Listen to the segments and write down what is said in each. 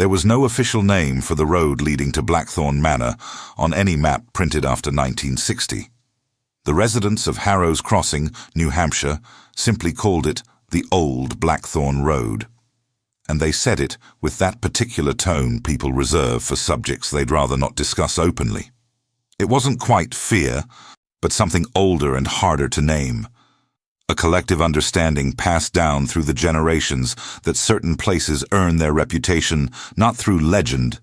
There was no official name for the road leading to Blackthorne Manor on any map printed after 1960. The residents of Harrow's Crossing, New Hampshire, simply called it the Old Blackthorne Road. And they said it with that particular tone people reserve for subjects they'd rather not discuss openly. It wasn't quite fear, but something older and harder to name. A collective understanding passed down through the generations that certain places earn their reputation not through legend,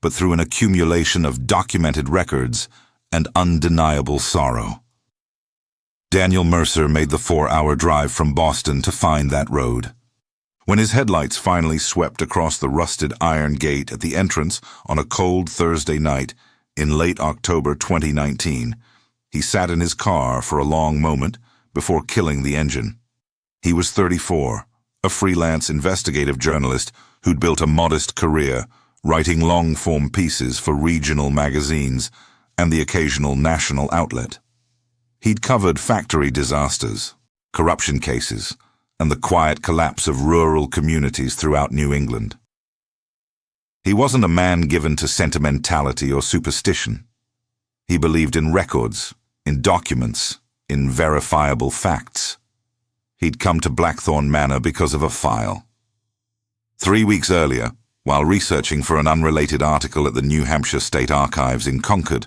but through an accumulation of documented records and undeniable sorrow. Daniel Mercer made the 4-hour drive from Boston to find that road. When his headlights finally swept across the rusted iron gate at the entrance on a cold Thursday night in late October 2019, he sat in his car for a long moment before killing the engine. He was 34, a freelance investigative journalist who'd built a modest career writing long-form pieces for regional magazines and the occasional national outlet. He'd covered factory disasters, corruption cases, and the quiet collapse of rural communities throughout New England. He wasn't a man given to sentimentality or superstition. He believed in records, in documents, in verifiable facts. He'd come to Blackthorne Manor because of a file. 3 weeks earlier, while researching for an unrelated article at the New Hampshire State Archives in Concord,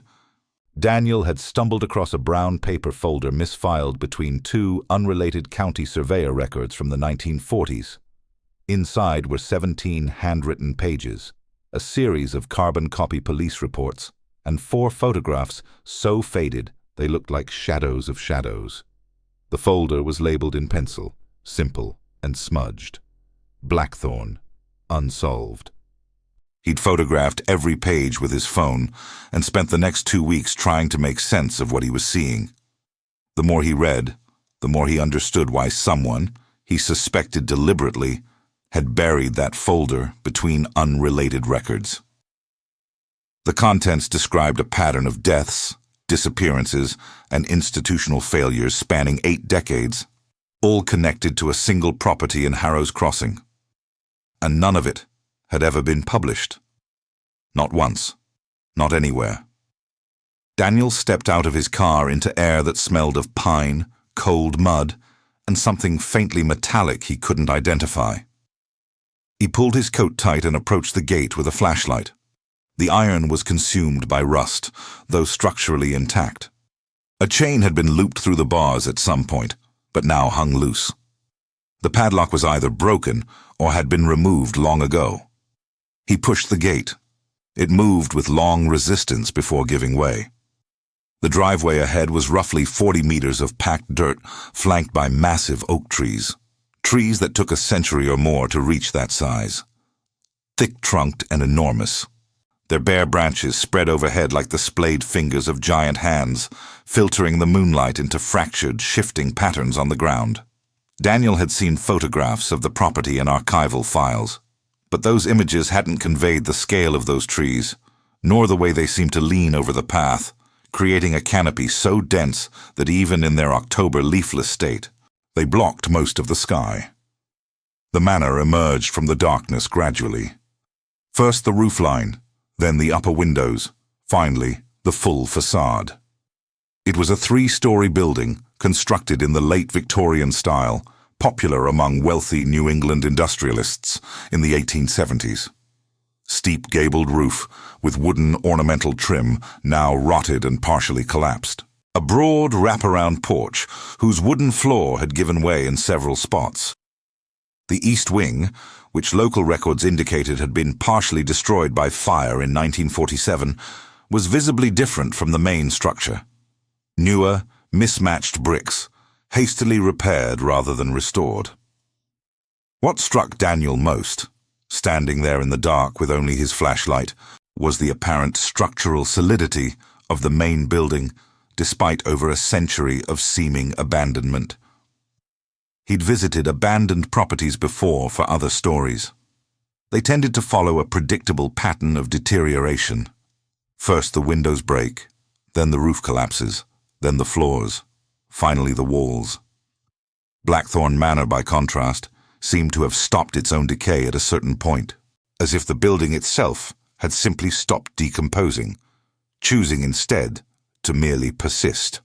Daniel had stumbled across a brown paper folder misfiled between two unrelated county surveyor records from the 1940s. Inside were 17 handwritten pages, a series of carbon copy police reports, and 4 photographs so faded they looked like shadows of shadows. The folder was labeled in pencil, simple and smudged. Blackthorne, unsolved. He'd photographed every page with his phone and spent the next 2 weeks trying to make sense of what he was seeing. The more he read, the more he understood why someone, he suspected deliberately, had buried that folder between unrelated records. The contents described a pattern of deaths, disappearances, and institutional failures spanning 8 decades, all connected to a single property in Harrow's Crossing. And none of it had ever been published. Not once. Not anywhere. Daniel stepped out of his car into air that smelled of pine, cold mud, and something faintly metallic he couldn't identify. He pulled his coat tight and approached the gate with a flashlight. The iron was consumed by rust, though structurally intact. A chain had been looped through the bars at some point, but now hung loose. The padlock was either broken or had been removed long ago. He pushed the gate. It moved with long resistance before giving way. The driveway ahead was roughly 40 meters of packed dirt, flanked by massive oak trees. Trees that took a century or more to reach that size. Thick-trunked and enormous. Their bare branches spread overhead like the splayed fingers of giant hands, filtering the moonlight into fractured, shifting patterns on the ground. Daniel had seen photographs of the property in archival files, but those images hadn't conveyed the scale of those trees, nor the way they seemed to lean over the path, creating a canopy so dense that even in their October leafless state, they blocked most of the sky. The manor emerged from the darkness gradually. First the roofline, then the upper windows, finally the full facade. It was a 3-story building constructed in the late Victorian style, popular among wealthy New England industrialists in the 1870s. Steep gabled roof with wooden ornamental trim now rotted and partially collapsed. A broad wraparound porch whose wooden floor had given way in several spots. The east wing, which local records indicated had been partially destroyed by fire in 1947, was visibly different from the main structure. Newer, mismatched bricks, hastily repaired rather than restored. What struck Daniel most, standing there in the dark with only his flashlight, was the apparent structural solidity of the main building, despite over a century of seeming abandonment. He'd visited abandoned properties before for other stories. They tended to follow a predictable pattern of deterioration. First the windows break, then the roof collapses, then the floors, finally the walls. Blackthorne Manor, by contrast, seemed to have stopped its own decay at a certain point. as if the building itself had simply stopped decomposing, choosing instead to merely persist.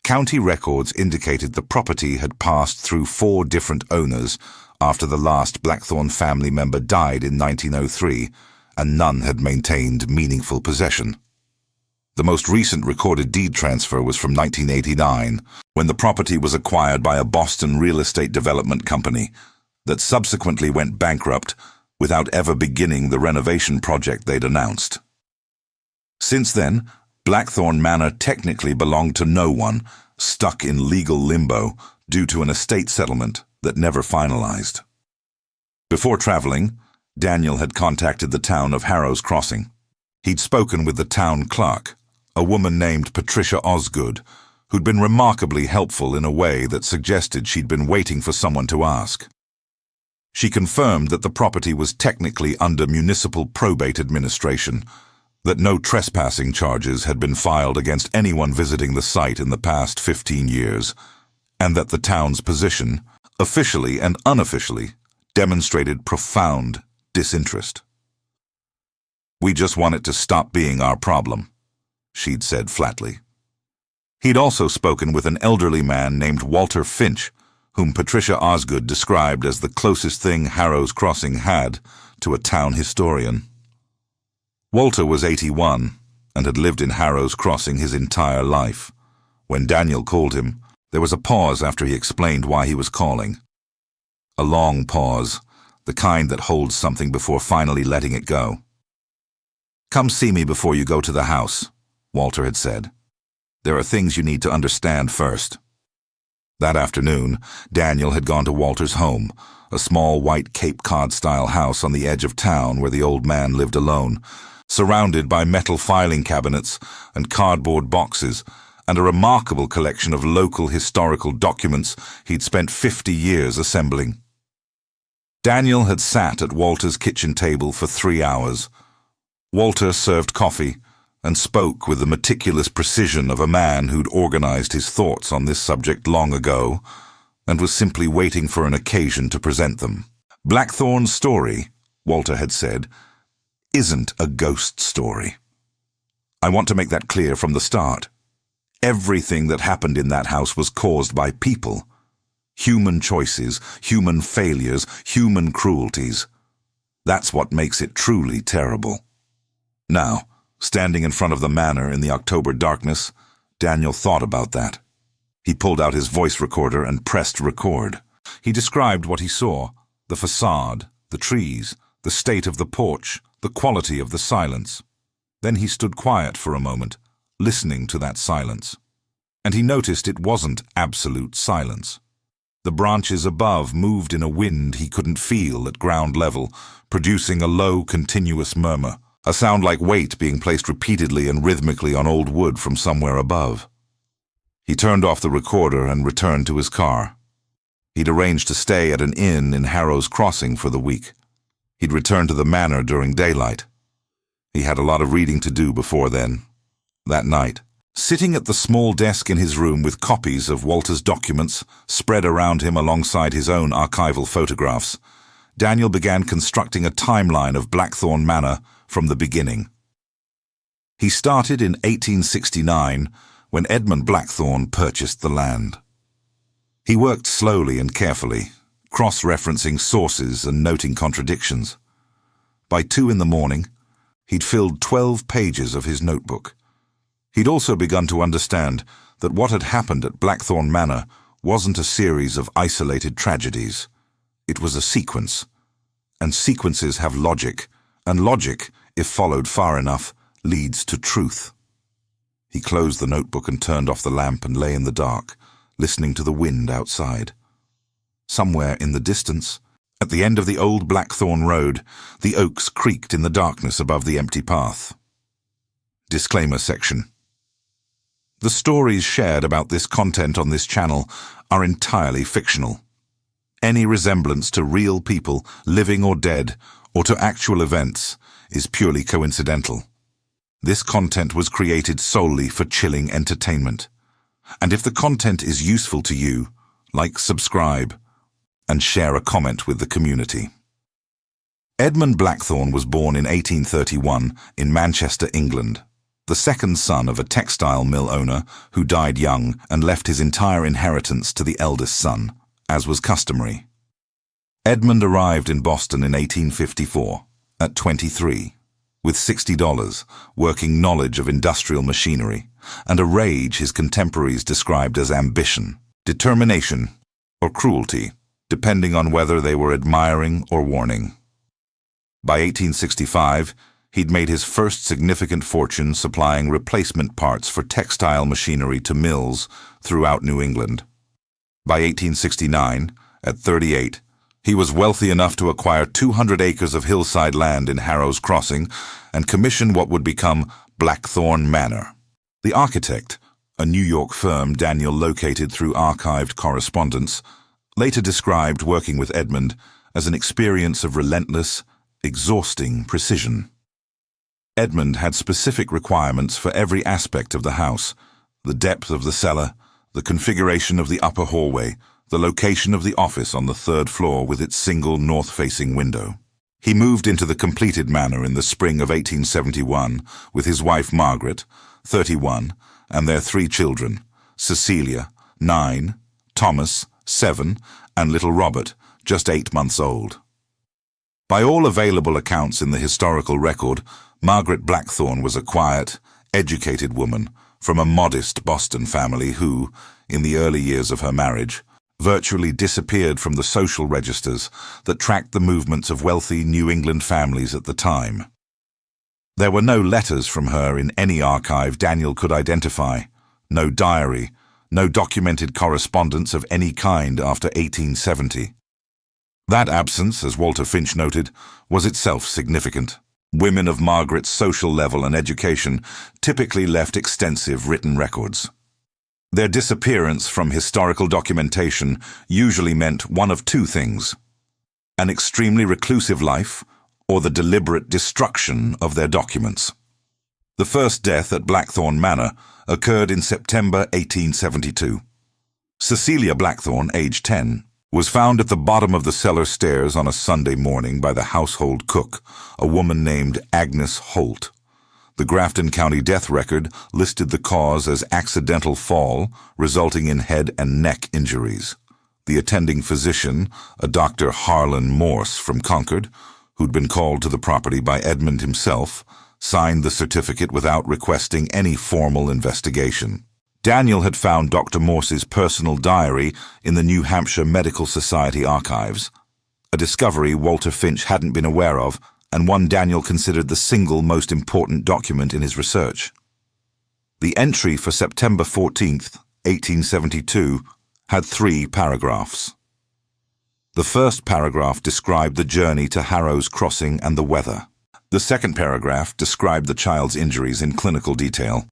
County records indicated the property had passed through 4 different owners after the last Blackthorne family member died in 1903, and none had maintained meaningful possession. The most recent recorded deed transfer was from 1989, when the property was acquired by a Boston real estate development company that subsequently went bankrupt without ever beginning the renovation project they'd announced. Since then, Blackthorne Manor technically belonged to no one, stuck in legal limbo due to an estate settlement that never finalized. Before traveling, Daniel had contacted the town of Harrow's Crossing. He'd spoken with the town clerk, a woman named Patricia Osgood, who'd been remarkably helpful in a way that suggested she'd been waiting for someone to ask. She confirmed that the property was technically under municipal probate administration, that no trespassing charges had been filed against anyone visiting the site in the past 15 years, and that the town's position, officially and unofficially, demonstrated profound disinterest. "We just want it to stop being our problem," she'd said flatly. He'd also spoken with an elderly man named Walter Finch, whom Patricia Osgood described as the closest thing Harrow's Crossing had to a town historian. Walter was 81 and had lived in Harrow's Crossing his entire life. When Daniel called him, there was a pause after he explained why he was calling. A long pause, the kind that holds something before finally letting it go. "Come see me before you go to the house," Walter had said. "There are things you need to understand first." That afternoon, Daniel had gone to Walter's home, a small white Cape Cod-style house on the edge of town where the old man lived alone, surrounded by metal filing cabinets and cardboard boxes, and a remarkable collection of local historical documents he'd spent 50 years assembling. Daniel had sat at Walter's kitchen table for 3 hours. Walter served coffee and spoke with the meticulous precision of a man who'd organized his thoughts on this subject long ago and was simply waiting for an occasion to present them. "Blackthorne's story," Walter had said, "isn't a ghost story. I want to make that clear from the start. Everything that happened in that house was caused by people. Human choices, human failures, human cruelties. That's what makes it truly terrible." Now, standing in front of the manor in the October darkness, Daniel thought about that. He pulled out his voice recorder and pressed record. He described what he saw: the facade, the trees, the state of the porch, the quality of the silence. Then he stood quiet for a moment, listening to that silence. And he noticed it wasn't absolute silence. The branches above moved in a wind he couldn't feel at ground level, producing a low, continuous murmur, a sound like weight being placed repeatedly and rhythmically on old wood from somewhere above. He turned off the recorder and returned to his car. He'd arranged to stay at an inn in Harrow's Crossing for the week. He'd return to the manor during daylight. He had a lot of reading to do before then. That night, sitting at the small desk in his room with copies of Walter's documents spread around him alongside his own archival photographs, Daniel began constructing a timeline of Blackthorne Manor from the beginning. He started in 1869 when Edmund Blackthorne purchased the land. He worked slowly and carefully, cross-referencing sources and noting contradictions. By 2 in the morning, he'd filled 12 pages of his notebook. He'd also begun to understand that what had happened at Blackthorne Manor wasn't a series of isolated tragedies. It was a sequence, and sequences have logic, and logic, if followed far enough, leads to truth. He closed the notebook and turned off the lamp and lay in the dark, listening to the wind outside. Somewhere in the distance, at the end of the old Blackthorne Road, the oaks creaked in the darkness above the empty path. Disclaimer section. The stories shared about this content on this channel are entirely fictional. Any resemblance to real people, living or dead, or to actual events, is purely coincidental. This content was created solely for chilling entertainment. And if the content is useful to you, like, subscribe, and share a comment with the community. Edmund Blackthorne was born in 1831 in Manchester, England, the second son of a textile mill owner who died young and left his entire inheritance to the eldest son, as was customary. Edmund arrived in Boston in 1854, at 23, with $60, working knowledge of industrial machinery, and a rage his contemporaries described as ambition, determination, or cruelty, depending on whether they were admiring or warning. By 1865, he'd made his first significant fortune supplying replacement parts for textile machinery to mills throughout New England. By 1869, at 38, he was wealthy enough to acquire 200 acres of hillside land in Harrow's Crossing and commission what would become Blackthorne Manor. The architect, a New York firm Daniel located through archived correspondence, later described working with Edmund as an experience of relentless, exhausting precision. Edmund had specific requirements for every aspect of the house: the depth of the cellar, the configuration of the upper hallway, the location of the office on the third floor with its single north-facing window. He moved into the completed manor in the spring of 1871 with his wife Margaret, 31, and their 3 children, Cecilia, 9, Thomas, 7, and little Robert, just 8 months old. By all available accounts in the historical record, Margaret Blackthorne was a quiet, educated woman from a modest Boston family who, in the early years of her marriage, virtually disappeared from the social registers that tracked the movements of wealthy New England families at the time. There were no letters from her in any archive Daniel could identify, no diary, no documented correspondence of any kind after 1870. That absence, as Walter Finch noted, was itself significant. Women of Margaret's social level and education typically left extensive written records. Their disappearance from historical documentation usually meant one of 2 things: an extremely reclusive life or the deliberate destruction of their documents. The first death at Blackthorne Manor occurred in September 1872. Cecilia Blackthorne, age 10, was found at the bottom of the cellar stairs on a Sunday morning by the household cook, a woman named Agnes Holt. The Grafton County death record listed the cause as accidental fall, resulting in head and neck injuries. The attending physician, a Dr. Harlan Morse from Concord, who'd been called to the property by Edmund himself, signed the certificate without requesting any formal investigation. Daniel had found Dr. Morse's personal diary in the New Hampshire Medical Society archives, a discovery Walter Finch hadn't been aware of, and one Daniel considered the single most important document in his research. The entry for September 14th, 1872, had 3 paragraphs. The first paragraph described the journey to Harrow's Crossing and the weather. The second paragraph described the child's injuries in clinical detail.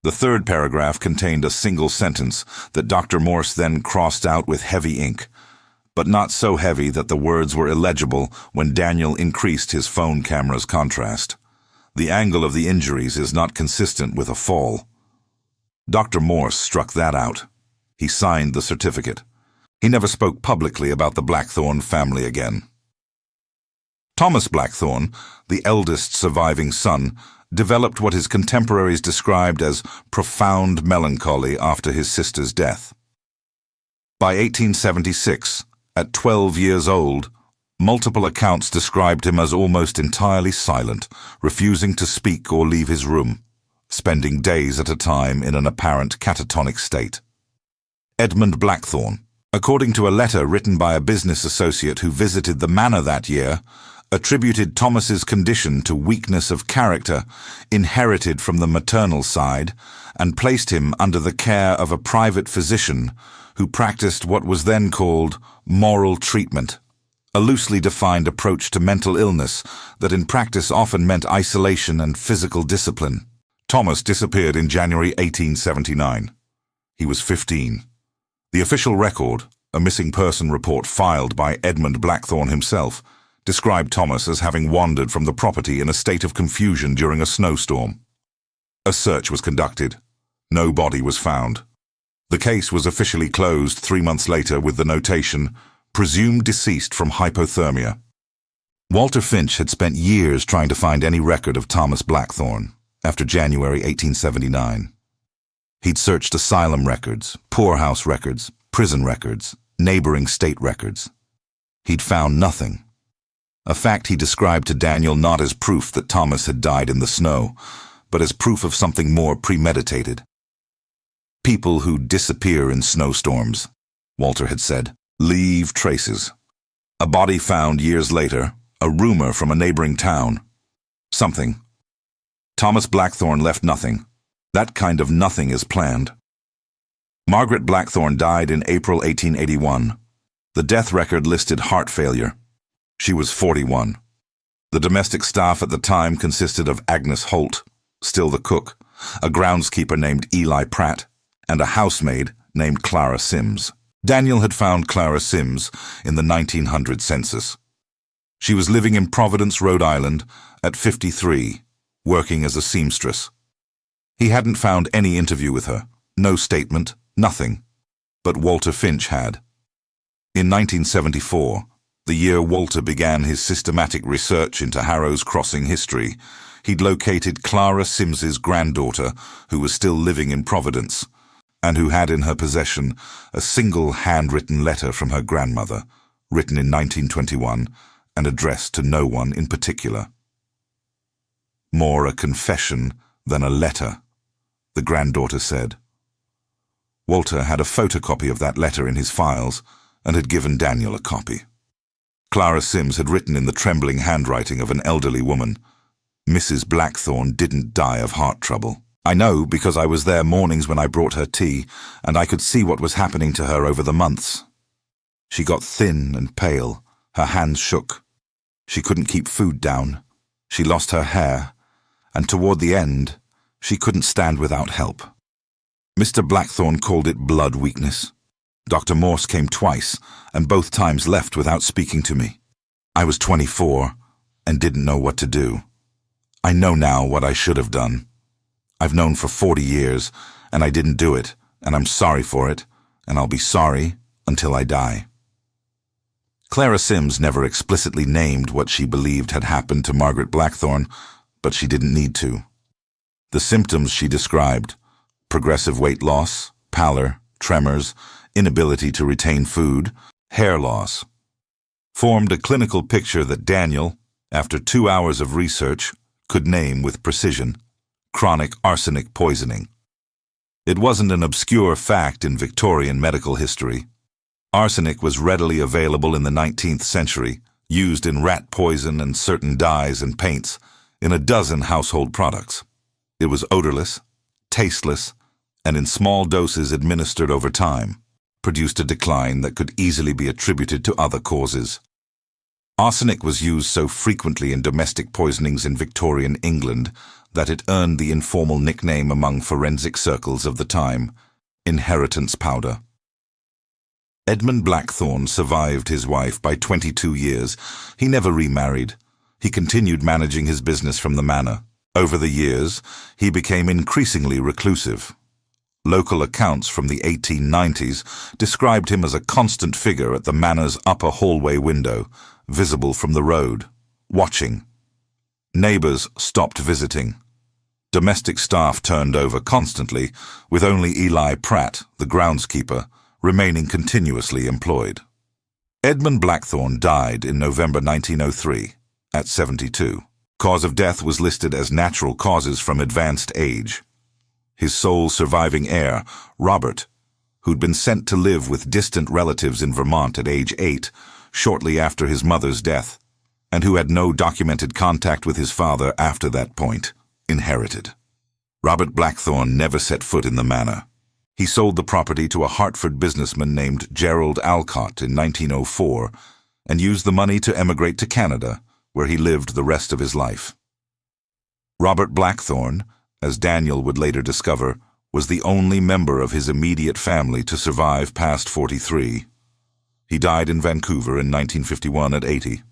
The third paragraph contained a single sentence that Dr. Morse then crossed out with heavy ink, but not so heavy that the words were illegible when Daniel increased his phone camera's contrast. The angle of the injuries is not consistent with a fall. Dr. Morse struck that out. He signed the certificate. He never spoke publicly about the Blackthorne family again. Thomas Blackthorne, the eldest surviving son, developed what his contemporaries described as profound melancholy after his sister's death. By 1876, at 12 years old, multiple accounts described him as almost entirely silent, refusing to speak or leave his room, spending days at a time in an apparent catatonic state. Edmund Blackthorne, according to a letter written by a business associate who visited the manor that year, attributed Thomas's condition to weakness of character inherited from the maternal side and placed him under the care of a private physician who practiced what was then called moral treatment, a loosely defined approach to mental illness that in practice often meant isolation and physical discipline. Thomas disappeared in January 1879. He was 15. The official record, a missing person report filed by Edmund Blackthorne himself, described Thomas as having wandered from the property in a state of confusion during a snowstorm. A search was conducted. No body was found. The case was officially closed 3 months later with the notation, "Presumed deceased from hypothermia." Walter Finch had spent years trying to find any record of Thomas Blackthorne after January 1879. He'd searched asylum records, poorhouse records, prison records, neighboring state records. He'd found nothing. A fact he described to Daniel not as proof that Thomas had died in the snow, but as proof of something more premeditated. People who disappear in snowstorms, Walter had said, leave traces. A body found years later, a rumor from a neighboring town. Something. Thomas Blackthorne left nothing. That kind of nothing is planned. Margaret Blackthorne died in April 1881. The death record listed heart failure. She was 41. The domestic staff at the time consisted of Agnes Holt, still the cook, a groundskeeper named Eli Pratt, and a housemaid named Clara Sims. Daniel had found Clara Sims in the 1900 census. She was living in Providence, Rhode Island, at 53, working as a seamstress. He hadn't found any interview with her, no statement, nothing. But Walter Finch had. In 1974, the year Walter began his systematic research into Harrow's Crossing history, he'd located Clara Sims's granddaughter, who was still living in Providence, and who had in her possession a single handwritten letter from her grandmother, written in 1921 and addressed to no one in particular. More a confession than a letter, the granddaughter said. Walter had a photocopy of that letter in his files and had given Daniel a copy. Clara Sims had written in the trembling handwriting of an elderly woman, "Mrs. Blackthorne didn't die of heart trouble. I know because I was there mornings when I brought her tea, and I could see what was happening to her over the months. She got thin and pale, her hands shook. She couldn't keep food down. She lost her hair, and toward the end, she couldn't stand without help. Mr. Blackthorne called it blood weakness. Dr. Morse came twice, and both times left without speaking to me. I was 24 and didn't know what to do. I know now what I should have done. I've known for 40 years, and I didn't do it, and I'm sorry for it, and I'll be sorry until I die." Clara Sims never explicitly named what she believed had happened to Margaret Blackthorne, but she didn't need to. The symptoms she described, progressive weight loss, pallor, tremors, inability to retain food, hair loss, formed a clinical picture that Daniel, after 2 hours of research, could name with precision: chronic arsenic poisoning. It wasn't an obscure fact in Victorian medical history. Arsenic was readily available in the 19th century, used in rat poison and certain dyes and paints, in a dozen household products. It was odorless, tasteless, and in small doses administered over time, produced a decline that could easily be attributed to other causes. Arsenic was used so frequently in domestic poisonings in Victorian England that it earned the informal nickname among forensic circles of the time, inheritance powder. Edmund Blackthorne survived his wife by 22 years. He never remarried. He continued managing his business from the manor. Over the years, he became increasingly reclusive. Local accounts from the 1890s described him as a constant figure at the manor's upper hallway window, visible from the road, watching. Neighbors stopped visiting. Domestic staff turned over constantly, with only Eli Pratt, the groundskeeper, remaining continuously employed. Edmund Blackthorne died in November 1903, at 72. Cause of death was listed as natural causes from advanced age. His sole surviving heir, Robert, who'd been sent to live with distant relatives in Vermont at age 8, shortly after his mother's death, and who had no documented contact with his father after that point, inherited. Robert Blackthorne never set foot in the manor. He sold the property to a Hartford businessman named Gerald Alcott in 1904 and used the money to emigrate to Canada, where he lived the rest of his life. Robert Blackthorne, as Daniel would later discover, was the only member of his immediate family to survive past 43. He died in Vancouver in 1951 at 80.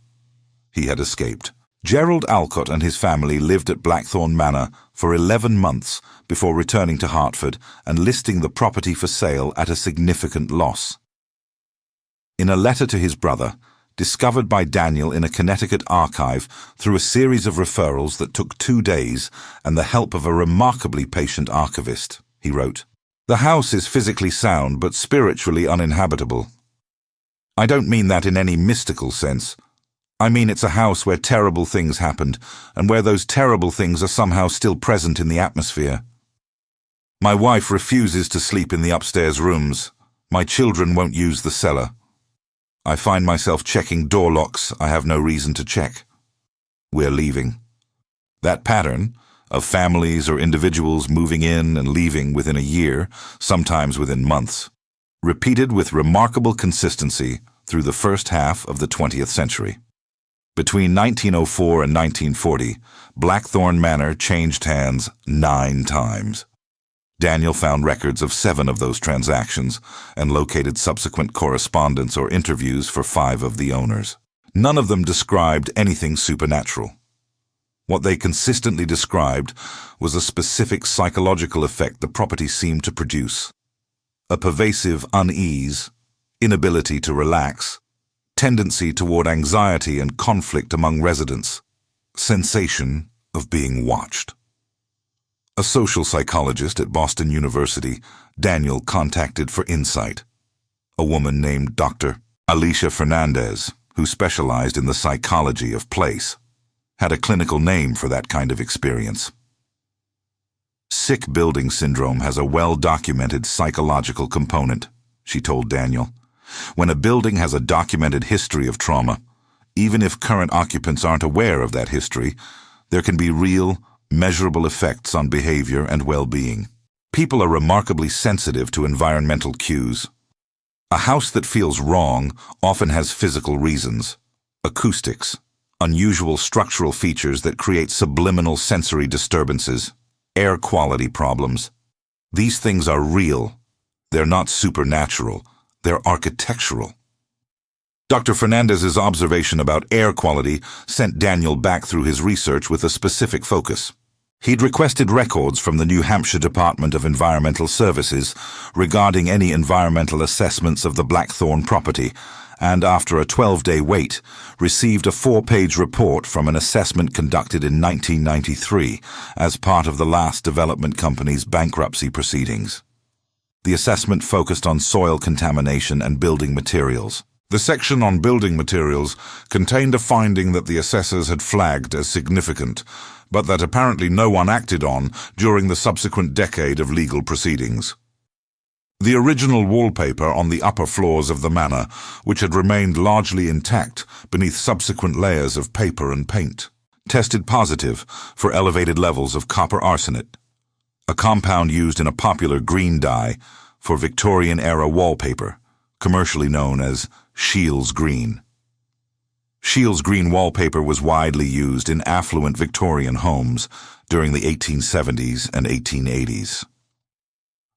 He had escaped. Gerald Alcott and his family lived at Blackthorne Manor for 11 months before returning to Hartford and listing the property for sale at a significant loss. In a letter to his brother, discovered by Daniel in a Connecticut archive through a series of referrals that took 2 days and the help of a remarkably patient archivist. He wrote, "The house is physically sound but spiritually uninhabitable. I don't mean that in any mystical sense. I mean it's a house where terrible things happened and where those terrible things are somehow still present in the atmosphere. My wife refuses to sleep in the upstairs rooms. My children won't use the cellar. I find myself checking door locks I have no reason to check. We're leaving." That pattern of families or individuals moving in and leaving within a year, sometimes within months, repeated with remarkable consistency through the first half of the 20th century. Between 1904 and 1940, Blackthorne Manor changed hands 9 times. Daniel found records of 7 of those transactions and located subsequent correspondence or interviews for 5 of the owners. None of them described anything supernatural. What they consistently described was a specific psychological effect the property seemed to produce: a pervasive unease, inability to relax, tendency toward anxiety and conflict among residents, sensation of being watched. A social psychologist at Boston University, Daniel contacted for insight. A woman named Dr. Alicia Fernandez, who specialized in the psychology of place, had a clinical name for that kind of experience. Sick building syndrome has a well-documented psychological component, she told Daniel. When a building has a documented history of trauma, even if current occupants aren't aware of that history, there can be real, measurable effects on behavior and well-being. People are remarkably sensitive to environmental cues. A house that feels wrong often has physical reasons: acoustics, unusual structural features that create subliminal sensory disturbances, air quality problems. These things are real. They're not supernatural. They're architectural. Dr. Fernandez's observation about air quality sent Daniel back through his research with a specific focus. He'd requested records from the New Hampshire Department of Environmental Services regarding any environmental assessments of the Blackthorne property, and after a 12-day wait, received a 4-page report from an assessment conducted in 1993 as part of the last development company's bankruptcy proceedings. The assessment focused on soil contamination and building materials. The section on building materials contained a finding that the assessors had flagged as significant, but that apparently no one acted on during the subsequent decade of legal proceedings. The original wallpaper on the upper floors of the manor, which had remained largely intact beneath subsequent layers of paper and paint, tested positive for elevated levels of copper arsenate, a compound used in a popular green dye for Victorian-era wallpaper, commercially known as Shields Green. Shields Green wallpaper was widely used in affluent Victorian homes during the 1870s and 1880s.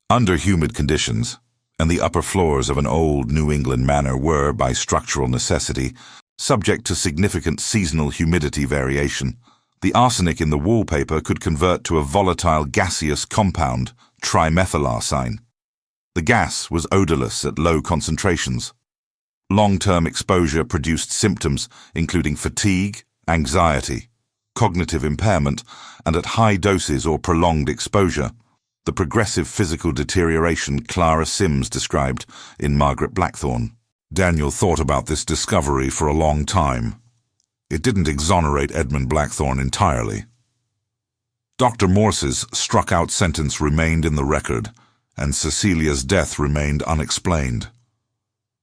Under humid conditions, and the upper floors of an old New England manor were, by structural necessity, subject to significant seasonal humidity variation, the arsenic in the wallpaper could convert to a volatile gaseous compound, trimethylarsine. The gas was odorless at low concentrations. Long-term exposure produced symptoms including fatigue, anxiety, cognitive impairment, and at high doses or prolonged exposure, the progressive physical deterioration Clara Sims described in Margaret Blackthorne. Daniel thought about this discovery for a long time. It didn't exonerate Edmund Blackthorne entirely. Dr. Morse's struck-out sentence remained in the record, and Cecilia's death remained unexplained.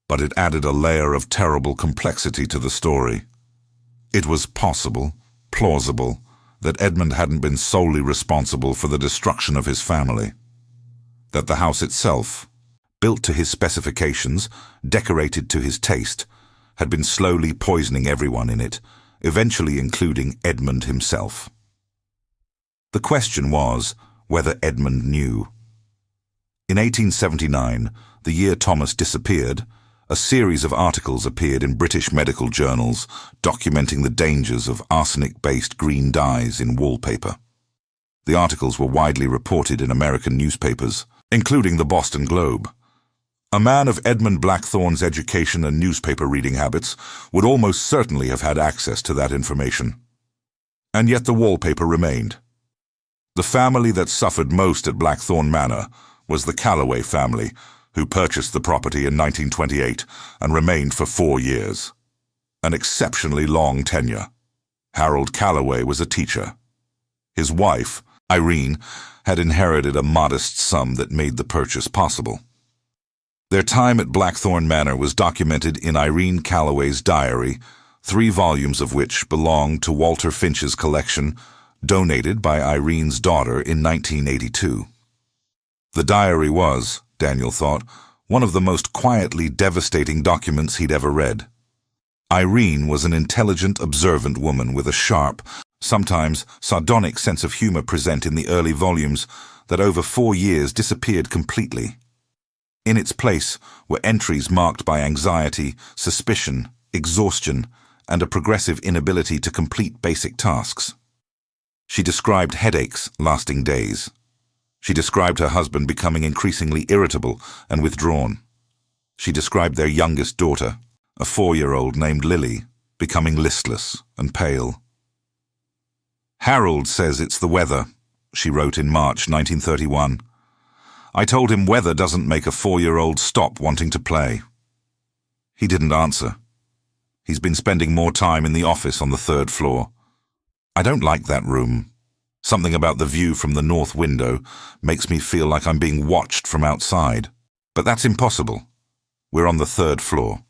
But it added a layer of terrible complexity to the story. It was possible, plausible, that Edmund hadn't been solely responsible for the destruction of his family. That the house itself, built to his specifications, decorated to his taste, had been slowly poisoning everyone in it, eventually including Edmund himself. The question was whether Edmund knew. In 1879, the year Thomas disappeared, a series of articles appeared in British medical journals documenting the dangers of arsenic-based green dyes in wallpaper. The articles were widely reported in American newspapers, including the Boston Globe. A man of Edmund Blackthorne's education and newspaper reading habits would almost certainly have had access to that information. And yet the wallpaper remained. The family that suffered most at Blackthorne Manor was the Calloway family, who purchased the property in 1928 and remained for 4 years. An exceptionally long tenure. Harold Calloway was a teacher. His wife, Irene, had inherited a modest sum that made the purchase possible. Their time at Blackthorne Manor was documented in Irene Calloway's diary, 3 volumes of which belong to Walter Finch's collection, donated by Irene's daughter in 1982. The diary was, Daniel thought, one of the most quietly devastating documents he'd ever read. Irene was an intelligent, observant woman with a sharp, sometimes sardonic sense of humor present in the early volumes that over 4 years disappeared completely. In its place were entries marked by anxiety, suspicion, exhaustion, and a progressive inability to complete basic tasks. She described headaches lasting days. She described her husband becoming increasingly irritable and withdrawn. She described their youngest daughter, a 4-year-old named Lily, becoming listless and pale. "Harold says it's the weather," she wrote in March 1931. "I told him weather doesn't make a 4-year-old stop wanting to play." He didn't answer. He's been spending more time in the office on the 3rd floor. "I don't like that room. Something about the view from the north window makes me feel like I'm being watched from outside. But that's impossible. We're on the 3rd floor."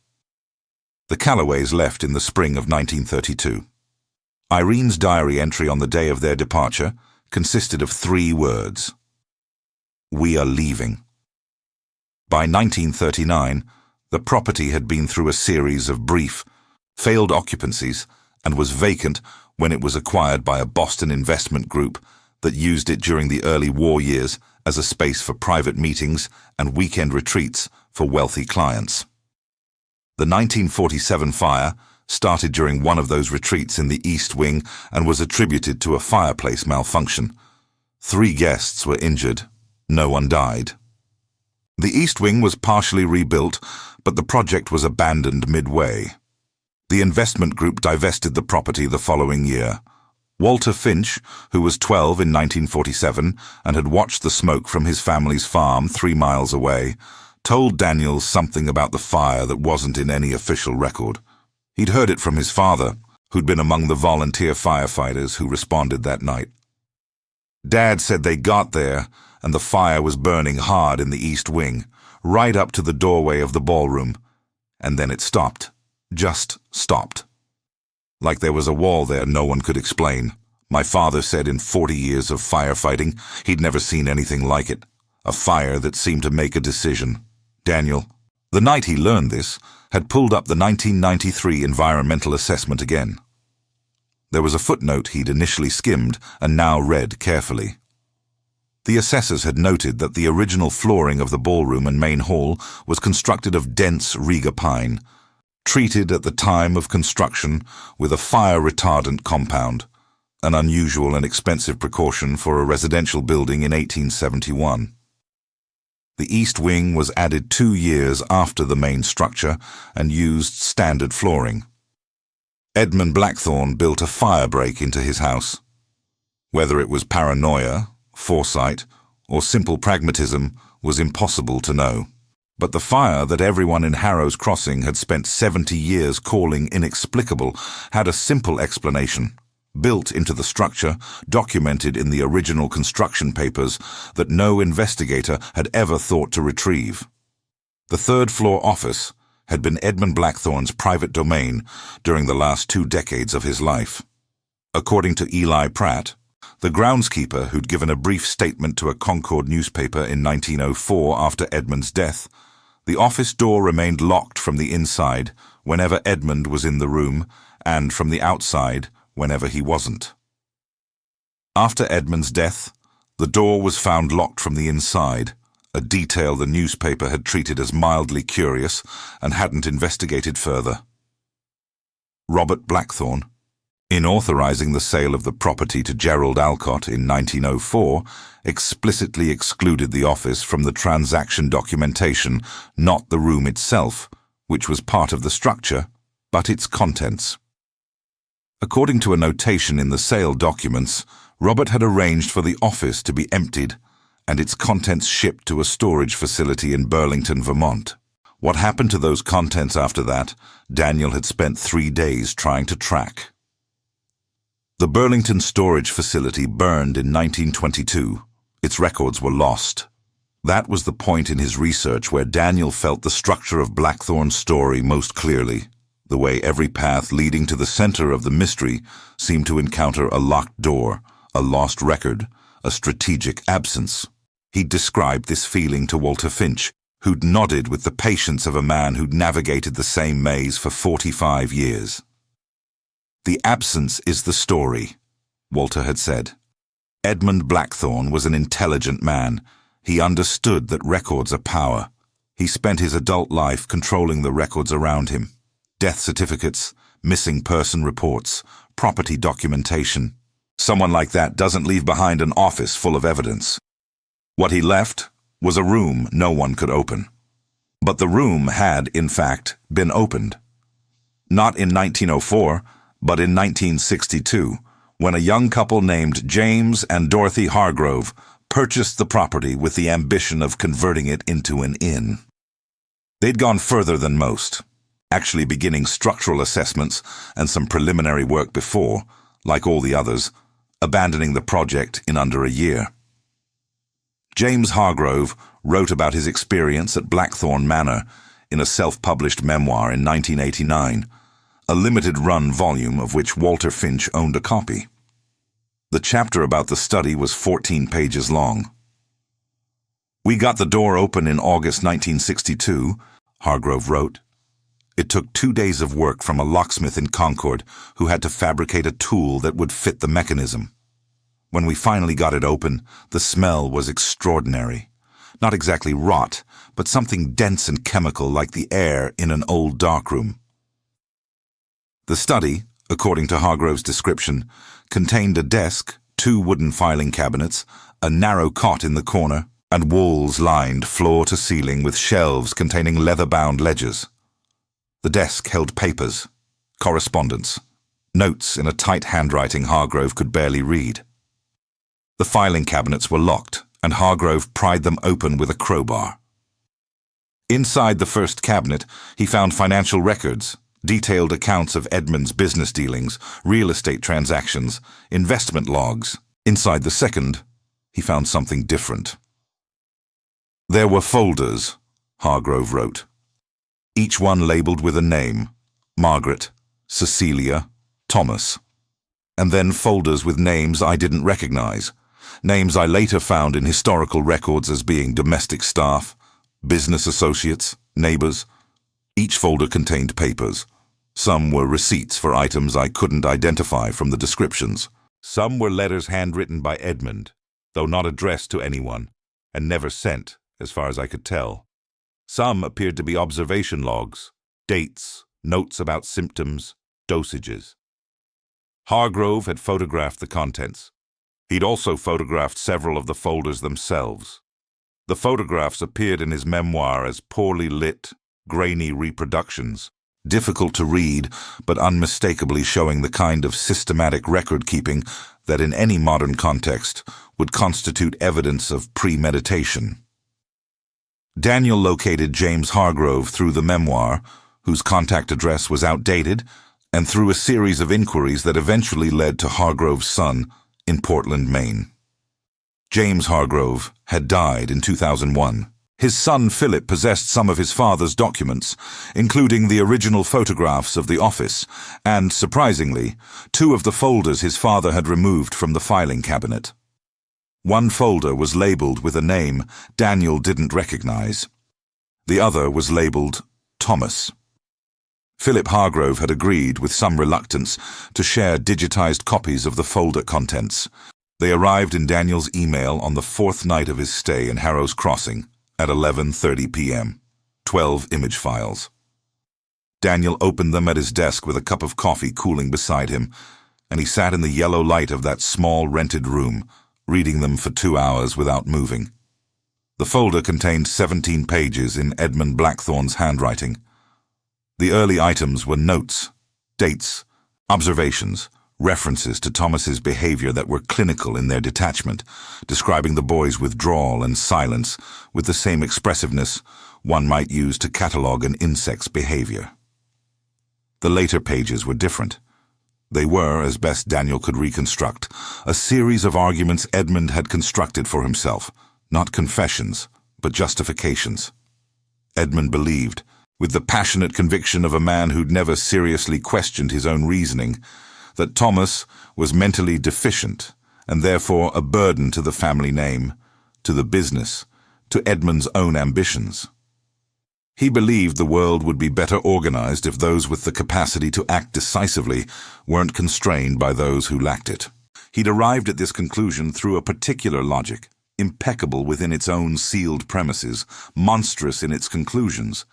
The Calloways left in the spring of 1932. Irene's diary entry on the day of their departure consisted of 3 words. "We are leaving." By 1939, the property had been through a series of brief, failed occupancies and was vacant when it was acquired by a Boston investment group that used it during the early war years as a space for private meetings and weekend retreats for wealthy clients. The 1947 fire started during one of those retreats in the East Wing and was attributed to a fireplace malfunction. 3 guests were injured. No one died. The East Wing was partially rebuilt, but the project was abandoned midway. The investment group divested the property the following year. Walter Finch, who was 12 in 1947 and had watched the smoke from his family's farm 3 miles away, told Daniels something about the fire that wasn't in any official record. He'd heard it from his father, who'd been among the volunteer firefighters who responded that night. "Dad said they got there, and the fire was burning hard in the East Wing, right up to the doorway of the ballroom, and then it stopped. Just stopped. Like there was a wall there no one could explain. My father said in 40 years of firefighting, he'd never seen anything like it. A fire that seemed to make a decision." Daniel, the night he learned this, had pulled up the 1993 environmental assessment again. There was a footnote he'd initially skimmed and now read carefully. The assessors had noted that the original flooring of the ballroom and main hall was constructed of dense Riga pine, treated at the time of construction with a fire-retardant compound, an unusual and expensive precaution for a residential building in 1871. The East Wing was added 2 years after the main structure and used standard flooring. Edmund Blackthorne built a fire break into his house. Whether it was paranoia, foresight, or simple pragmatism was impossible to know. But the fire that everyone in Harrow's Crossing had spent 70 years calling inexplicable had a simple explanation, built into the structure, documented in the original construction papers that no investigator had ever thought to retrieve. The 3rd floor office had been Edmund Blackthorne's private domain during the last 2 decades of his life. According to Eli Pratt, the groundskeeper who'd given a brief statement to a Concord newspaper in 1904 after Edmund's death, the office door remained locked from the inside whenever Edmund was in the room and from the outside whenever he wasn't. After Edmund's death, the door was found locked from the inside, a detail the newspaper had treated as mildly curious and hadn't investigated further. Robert Blackthorne, In authorizing the sale of the property to Gerald Alcott in 1904, explicitly excluded the office from the transaction documentation, not the room itself, which was part of the structure, but its contents. According to a notation in the sale documents, Robert had arranged for the office to be emptied and its contents shipped to a storage facility in Burlington, Vermont. What happened to those contents after that, Daniel had spent 3 days trying to track. The Burlington storage facility burned in 1922. Its records were lost. That was the point in his research where Daniel felt the structure of Blackthorne's story most clearly, the way every path leading to the center of the mystery seemed to encounter a locked door, a lost record, a strategic absence. He'd described this feeling to Walter Finch, who'd nodded with the patience of a man who'd navigated the same maze for 45 years. "The absence is the story," Walter had said. Edmund Blackthorne was an intelligent man. He understood that records are power. He spent his adult life controlling the records around him. Death certificates, missing person reports, property documentation. Someone like that doesn't leave behind an office full of evidence. What he left was a room no one could open. But the room had, in fact, been opened. Not in 1904, but in 1962, when a young couple named James and Dorothy Hargrove purchased the property with the ambition of converting it into an inn. They'd gone further than most, actually beginning structural assessments and some preliminary work before, like all the others, abandoning the project in under a year. James Hargrove wrote about his experience at Blackthorne Manor in a self-published memoir in 1989, a limited-run volume of which Walter Finch owned a copy. The chapter about the study was 14 pages long. "We got the door open in August 1962, Hargrove wrote. "It took 2 days of work from a locksmith in Concord who had to fabricate a tool that would fit the mechanism. When we finally got it open, the smell was extraordinary. Not exactly rot, but something dense and chemical like the air in an old darkroom." The study, according to Hargrove's description, contained a desk, 2 wooden filing cabinets, a narrow cot in the corner, and walls lined floor to ceiling with shelves containing leather-bound ledgers. The desk held papers, correspondence, notes in a tight handwriting Hargrove could barely read. The filing cabinets were locked, and Hargrove pried them open with a crowbar. Inside the first cabinet, he found financial records, detailed accounts of Edmund's business dealings, real estate transactions, investment logs. Inside the second, he found something different. There were folders, Hargrove wrote, each one labeled with a name: Margaret, Cecilia, Thomas. And then folders with names I didn't recognize, names I later found in historical records as being domestic staff, business associates, neighbors. Each folder contained papers. Some were receipts for items I couldn't identify from the descriptions. Some were letters handwritten by Edmund, though not addressed to anyone, and never sent, as far as I could tell. Some appeared to be observation logs, dates, notes about symptoms, dosages. Hargrove had photographed the contents. He'd also photographed several of the folders themselves. The photographs appeared in his memoir as poorly lit, grainy reproductions, difficult to read, but unmistakably showing the kind of systematic record-keeping that in any modern context would constitute evidence of premeditation. Daniel located James Hargrove through the memoir, whose contact address was outdated, and through a series of inquiries that eventually led to Hargrove's son in Portland, Maine. James Hargrove had died in 2001. His son Philip possessed some of his father's documents, including the original photographs of the office, and, surprisingly, 2 of the folders his father had removed from the filing cabinet. One folder was labeled with a name Daniel didn't recognize. The other was labeled Thomas. Philip Hargrove had agreed, with some reluctance, to share digitized copies of the folder contents. They arrived in Daniel's email on the 4th night of his stay in Harrow's Crossing at 11:30 p.m. 12 image files. Daniel opened them at his desk with a cup of coffee cooling beside him, and he sat in the yellow light of that small rented room, reading them for 2 hours without moving. The folder contained 17 pages in Edmund Blackthorne's handwriting. The early items were notes, dates, observations, references to Thomas's behavior that were clinical in their detachment, describing the boy's withdrawal and silence with the same expressiveness one might use to catalogue an insect's behavior. The later pages were different. They were, as best Daniel could reconstruct, a series of arguments Edmund had constructed for himself, not confessions, but justifications. Edmund believed, with the passionate conviction of a man who'd never seriously questioned his own reasoning, that Thomas was mentally deficient and therefore a burden to the family name, to the business, to Edmund's own ambitions. He believed the world would be better organized if those with the capacity to act decisively weren't constrained by those who lacked it. He'd arrived at this conclusion through a particular logic, impeccable within its own sealed premises, monstrous in its conclusions,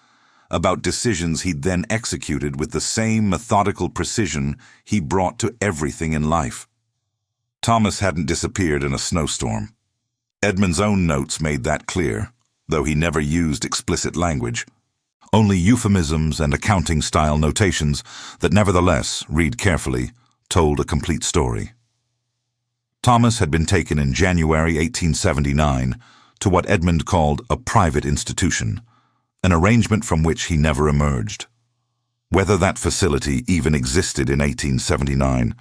about decisions he'd then executed with the same methodical precision he brought to everything in life. Thomas hadn't disappeared in a snowstorm. Edmund's own notes made that clear, though he never used explicit language. Only euphemisms and accounting-style notations that nevertheless, read carefully, told a complete story. Thomas had been taken in January 1879 to what Edmund called a private institution, an arrangement from which he never emerged. Whether that facility even existed in 1879,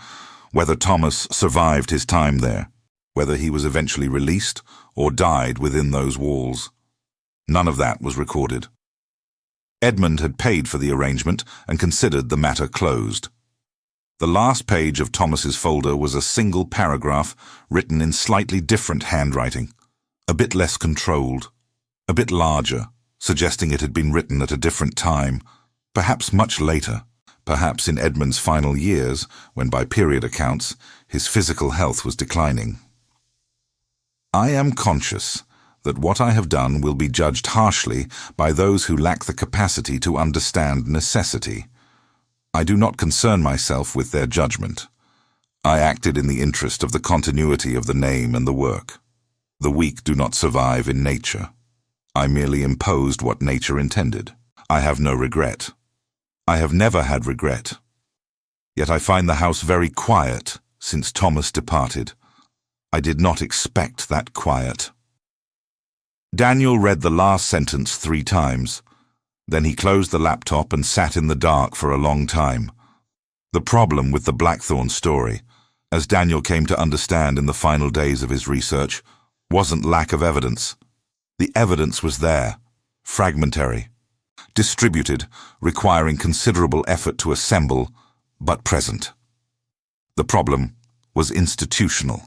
whether Thomas survived his time there, whether he was eventually released or died within those walls, none of that was recorded. Edmund had paid for the arrangement and considered the matter closed. The last page of Thomas's folder was a single paragraph written in slightly different handwriting, a bit less controlled, a bit larger, suggesting it had been written at a different time, perhaps much later, perhaps in Edmund's final years, when by period accounts, his physical health was declining. I am conscious that what I have done will be judged harshly by those who lack the capacity to understand necessity. I do not concern myself with their judgment. I acted in the interest of the continuity of the name and the work. The weak do not survive in nature. I merely imposed what nature intended. I have no regret. I have never had regret. Yet I find the house very quiet since Thomas departed. I did not expect that quiet. Daniel read the last sentence 3 times. Then he closed the laptop and sat in the dark for a long time. The problem with the Blackthorne story, as Daniel came to understand in the final days of his research, wasn't lack of evidence. The evidence was there, fragmentary, distributed, requiring considerable effort to assemble, but present. The problem was institutional.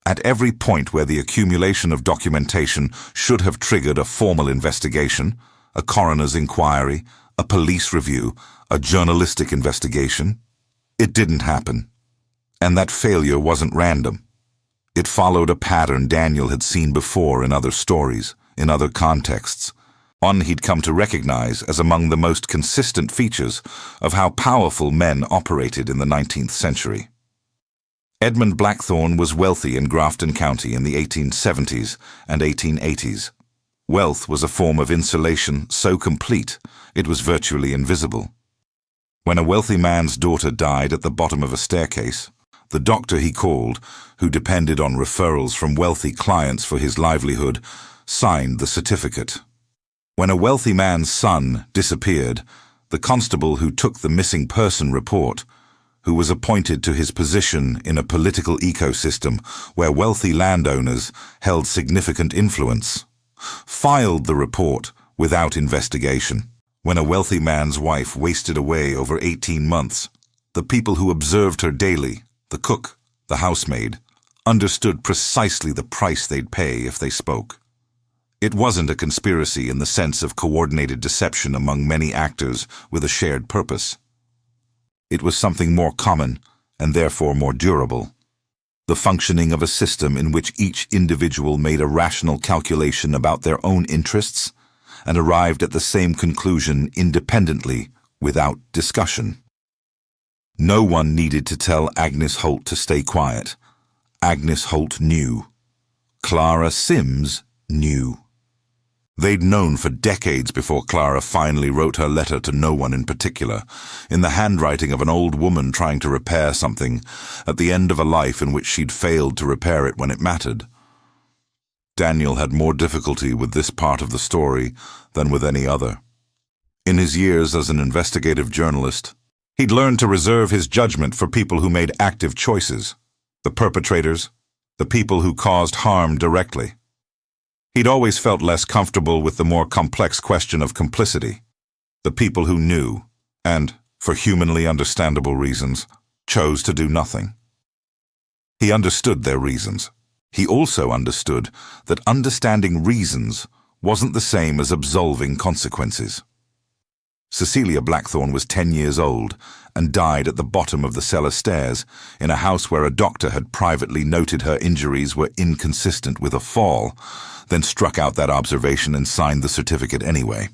At every point where the accumulation of documentation should have triggered a formal investigation, a coroner's inquiry, a police review, a journalistic investigation, it didn't happen. And that failure wasn't random. It followed a pattern Daniel had seen before in other stories, in other contexts, one he'd come to recognize as among the most consistent features of how powerful men operated in the 19th century. Edmund Blackthorne was wealthy in Grafton County in the 1870s and 1880s. Wealth was a form of insulation so complete it was virtually invisible. When a wealthy man's daughter died at the bottom of a staircase, the doctor he called, who depended on referrals from wealthy clients for his livelihood, signed the certificate. When a wealthy man's son disappeared, the constable who took the missing person report, who was appointed to his position in a political ecosystem where wealthy landowners held significant influence, filed the report without investigation. When a wealthy man's wife wasted away over 18 months, the people who observed her daily, the cook, the housemaid, understood precisely the price they'd pay if they spoke. It wasn't a conspiracy in the sense of coordinated deception among many actors with a shared purpose. It was something more common and therefore more durable. The functioning of a system in which each individual made a rational calculation about their own interests and arrived at the same conclusion independently, without discussion. No one needed to tell Agnes Holt to stay quiet. Agnes Holt knew. Clara Sims knew. They'd known for decades before Clara finally wrote her letter to no one in particular, in the handwriting of an old woman trying to repair something, at the end of a life in which she'd failed to repair it when it mattered. Daniel had more difficulty with this part of the story than with any other. In his years as an investigative journalist, he'd learned to reserve his judgment for people who made active choices, the perpetrators, the people who caused harm directly. He'd always felt less comfortable with the more complex question of complicity, the people who knew, and, for humanly understandable reasons, chose to do nothing. He understood their reasons. He also understood that understanding reasons wasn't the same as absolving consequences. Cecilia Blackthorne was 10 years old and died at the bottom of the cellar stairs in a house where a doctor had privately noted her injuries were inconsistent with a fall, then struck out that observation and signed the certificate anyway.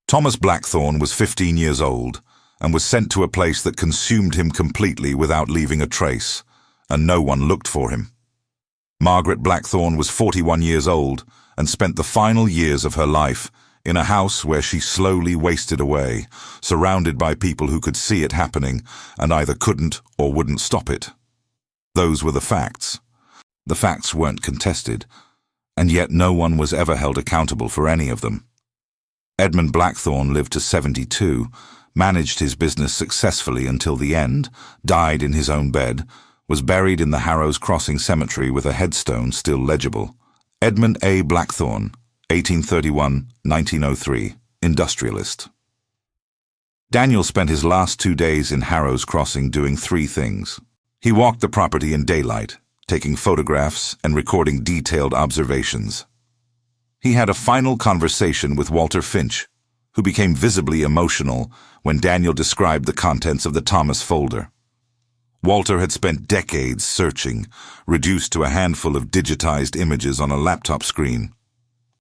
Thomas Blackthorne was 15 years old and was sent to a place that consumed him completely without leaving a trace, and no one looked for him. Margaret Blackthorne was 41 years old and spent the final years of her life in a house where she slowly wasted away, surrounded by people who could see it happening and either couldn't or wouldn't stop it. Those were the facts. The facts weren't contested, and yet no one was ever held accountable for any of them. Edmund Blackthorne lived to 72, managed his business successfully until the end, died in his own bed, was buried in the Harrows Crossing Cemetery with a headstone still legible. Edmund A. Blackthorne, 1831–1903, industrialist. Daniel spent his last 2 days in Harrows Crossing doing 3 things. He walked the property in daylight, taking photographs and recording detailed observations. He had a final conversation with Walter Finch, who became visibly emotional when Daniel described the contents of the Thomas folder. Walter had spent decades searching, reduced to a handful of digitized images on a laptop screen.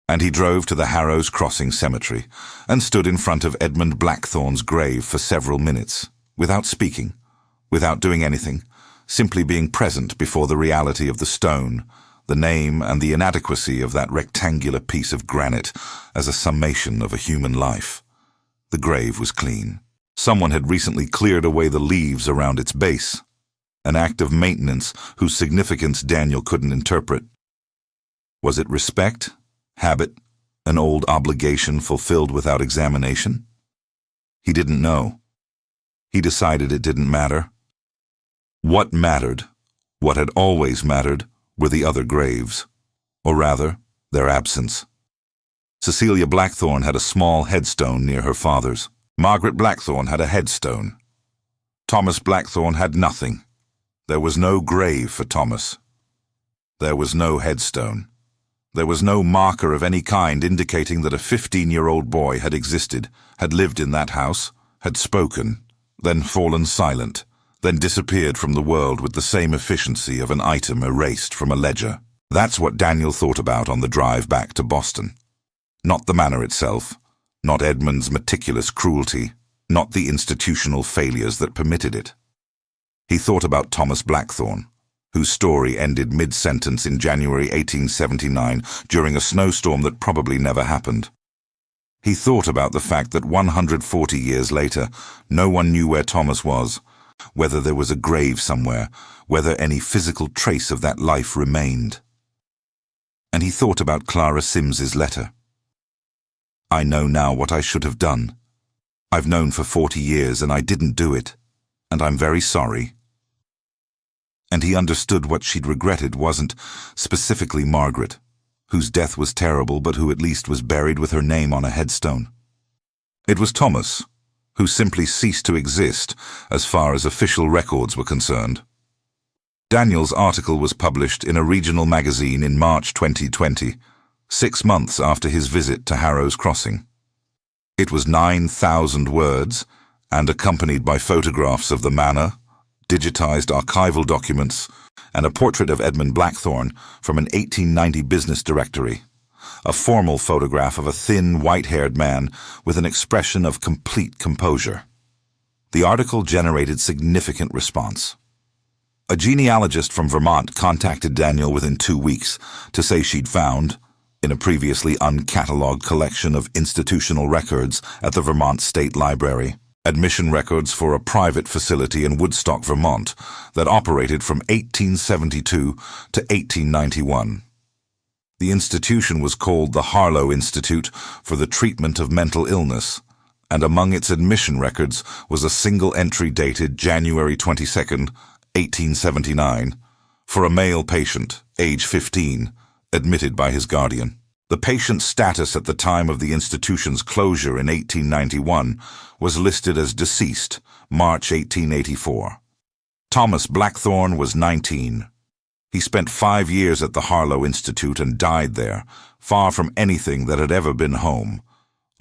And he drove to the Harrows Crossing Cemetery and stood in front of Edmund Blackthorne's grave for several minutes, without speaking, without doing anything, simply being present before the reality of the stone, the name and the inadequacy of that rectangular piece of granite as a summation of a human life. The grave was clean. Someone had recently cleared away the leaves around its base, an act of maintenance whose significance Daniel couldn't interpret. Was it respect? Habit, an old obligation fulfilled without examination? He didn't know. He decided it didn't matter. What mattered, what had always mattered, were the other graves, or rather, their absence. Cecilia Blackthorne had a small headstone near her father's. Margaret Blackthorne had a headstone. Thomas Blackthorne had nothing. There was no grave for Thomas. There was no headstone. There was no marker of any kind indicating that a 15-year-old boy had existed, had lived in that house, had spoken, then fallen silent, then disappeared from the world with the same efficiency of an item erased from a ledger. That's what Daniel thought about on the drive back to Boston. Not the manor itself, not Edmund's meticulous cruelty, not the institutional failures that permitted it. He thought about Thomas Blackthorne, whose story ended mid-sentence in January 1879 during a snowstorm that probably never happened. He thought about the fact that 140 years later, no one knew where Thomas was, whether there was a grave somewhere, whether any physical trace of that life remained. And he thought about Clara Sims's letter. I know now what I should have done. I've known for 40 years and I didn't do it, and I'm very sorry. And he understood what she'd regretted wasn't specifically Margaret, whose death was terrible but who at least was buried with her name on a headstone. It was Thomas, who simply ceased to exist as far as official records were concerned. Daniel's article was published in a regional magazine in March 2020, 6 months after his visit to Harrows Crossing. It was 9,000 words and accompanied by photographs of the manor, digitized archival documents, and a portrait of Edmund Blackthorne from an 1890 business directory, a formal photograph of a thin, white-haired man with an expression of complete composure. The article generated significant response. A genealogist from Vermont contacted Daniel within 2 weeks to say she'd found, in a previously uncatalogued collection of institutional records at the Vermont State Library, admission records for a private facility in Woodstock, Vermont, that operated from 1872 to 1891. The institution was called the Harlow Institute for the Treatment of Mental Illness, and among its admission records was a single entry dated January 22, 1879, for a male patient, age 15, admitted by his guardian. The patient's status at the time of the institution's closure in 1891 was listed as deceased, March 1884. Thomas Blackthorne was 19. He spent 5 years at the Harlow Institute and died there, far from anything that had ever been home.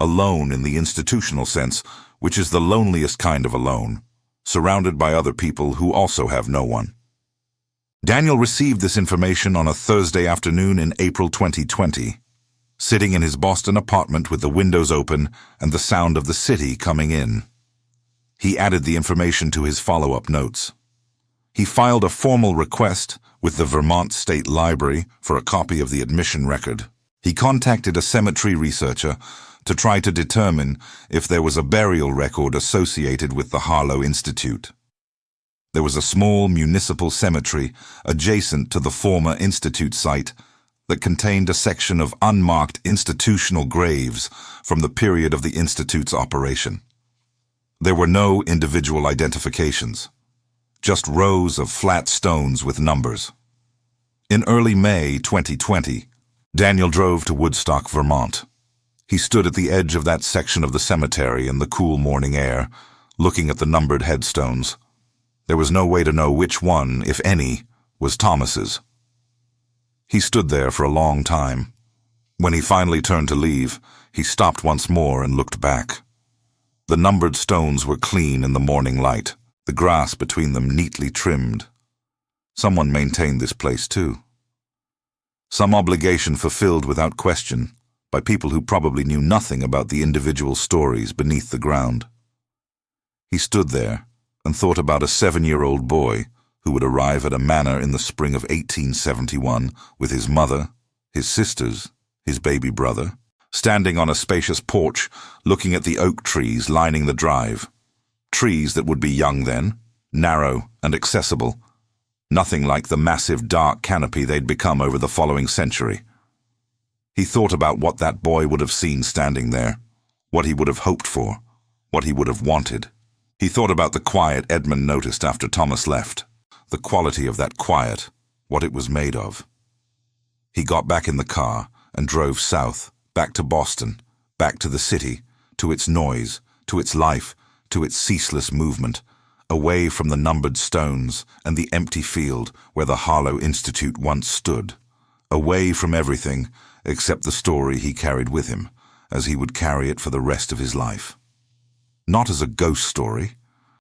Alone in the institutional sense, which is the loneliest kind of alone, surrounded by other people who also have no one. Daniel received this information on a Thursday afternoon in April 2020, sitting in his Boston apartment with the windows open and the sound of the city coming in. He added the information to his follow-up notes. He filed a formal request with the Vermont State Library for a copy of the admission record. He contacted a cemetery researcher to try to determine if there was a burial record associated with the Harlow Institute. There was a small municipal cemetery adjacent to the former Institute site that contained a section of unmarked institutional graves from the period of the Institute's operation. There were no individual identifications, just rows of flat stones with numbers. In early May 2020, Daniel drove to Woodstock, Vermont. He stood at the edge of that section of the cemetery in the cool morning air, looking at the numbered headstones. There was no way to know which one, if any, was Thomas's. He stood there for a long time. When he finally turned to leave, he stopped once more and looked back. The numbered stones were clean in the morning light, the grass between them neatly trimmed. Someone maintained this place too. Some obligation fulfilled without question, by people who probably knew nothing about the individual stories beneath the ground. He stood there and thought about a 7-year-old boy who would arrive at a manor in the spring of 1871 with his mother, his sisters, his baby brother, standing on a spacious porch looking at the oak trees lining the drive. Trees that would be young then, narrow and accessible, nothing like the massive dark canopy they'd become over the following century. He thought about what that boy would have seen standing there, what he would have hoped for, what he would have wanted. He thought about the quiet Edmund noticed after Thomas left, the quality of that quiet, what it was made of. He got back in the car and drove south, back to Boston, back to the city, to its noise, to its life, to its ceaseless movement, away from the numbered stones and the empty field where the Harlow Institute once stood, away from everything except the story he carried with him, as he would carry it for the rest of his life. Not as a ghost story,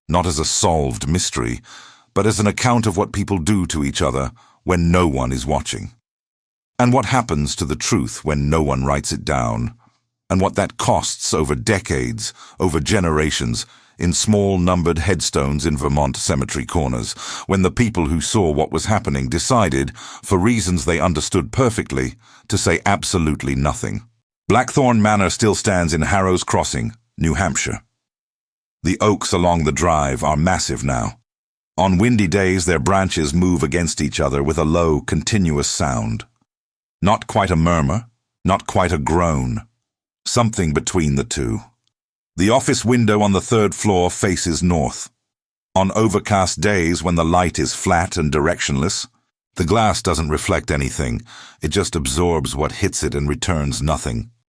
not as a solved mystery, but as an account of what people do to each other when no one is watching. And what happens to the truth when no one writes it down, and what that costs over decades, over generations, in small numbered headstones in Vermont cemetery corners, when the people who saw what was happening decided, for reasons they understood perfectly, to say absolutely nothing. Blackthorne Manor still stands in Harrow's Crossing, New Hampshire. The oaks along the drive are massive now. On windy days their branches move against each other with a low, continuous sound. Not quite a murmur, not quite a groan. Something between the two. The office window on the 3rd floor faces north. On overcast days when the light is flat and directionless, the glass doesn't reflect anything. It just absorbs what hits it and returns nothing.